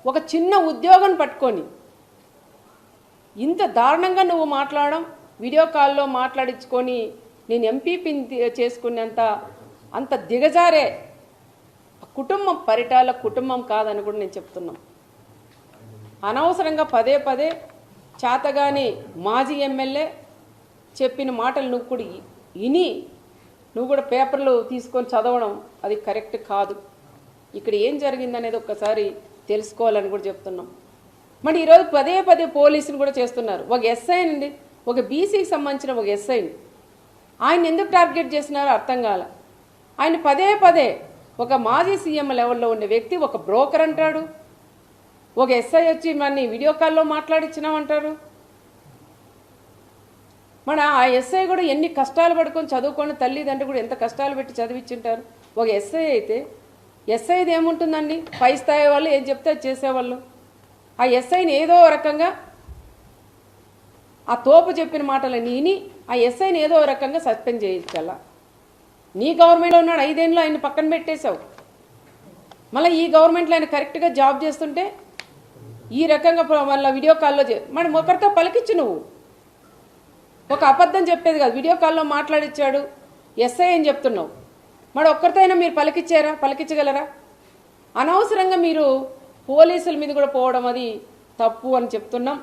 ఒక చిన్న ఉద్యోగం పట్టుకొని ఇంత దారుణంగా నువ్వు మాట్లాడడం, వీడియో కాల్లో మాట్లాడించుకొని నేను ఎంపీపీని చేసుకునేంత అంత దిగజారే కుటుంబం పరిటాల కుటుంబం కాదని కూడా నేను చెప్తున్నాను. అనవసరంగా పదే పదే చేతగాని మాజీ ఎమ్మెల్యే చెప్పిన మాటలు నువ్వు కూడా విని నువ్వు కూడా పేపర్లు తీసుకొని చదవడం అది కరెక్ట్ కాదు. ఇక్కడ ఏం జరిగిందనేది ఒక్కసారి తెలుసుకోవాలని కూడా చెప్తున్నాం. మరి ఈరోజు పదే పదే పోలీసులు కూడా చేస్తున్నారు. ఒక ఎస్ఐ అండి, ఒక బీసీకి సంబంధించిన ఒక ఎస్ఐని ఆయన ఎందుకు టార్గెట్ చేస్తున్నారో అర్థం కాల. ఆయన పదే పదే ఒక మాజీ సీఎం లెవెల్లో ఉండే వ్యక్తి ఒక బ్రోకర్ అంటాడు, ఒక ఎస్ఐ వచ్చి మన వీడియో కాల్లో మాట్లాడించినామంటారు. మన ఆ ఎస్ఐ కూడా ఎన్ని కష్టాలు పడుకొని చదువుకొని తల్లిదండ్రులు కూడా ఎంత కష్టాలు పెట్టి చదివించుంటారు. ఒక ఎస్ఐ అయితే ఎస్ఐది ఏముంటుందండి, పై స్థాయి వాళ్ళు ఏం చెప్తే చేసేవాళ్ళు. ఆ ఎస్ఐని ఏదో రకంగా ఆ తోపు చెప్పిన మాటలని విని ఆ ఎస్ఐని ఏదో రకంగా సస్పెండ్ చేయించాల. నీ గవర్నమెంట్లో ఉన్నాడు, 5 ఏళ్ళు ఆయన పక్కన పెట్టేశావు. మళ్ళీ ఈ గవర్నమెంట్లో ఆయన కరెక్ట్గా జాబ్ చేస్తుంటే ఈ రకంగా మళ్ళీ వీడియో కాల్లో మరి ఒకరితో పలికించు. నువ్వు ఒక అబద్ధం చెప్పేది కాదు, వీడియో కాల్లో మాట్లాడిచ్చాడు ఎస్ఐ అని చెప్తున్నావు. మరి ఒక్కరితో అయినా మీరు పలికించగలరా? అనవసరంగా మీరు పోలీసుల మీద కూడా పోవడం అది తప్పు అని చెప్తున్నాం.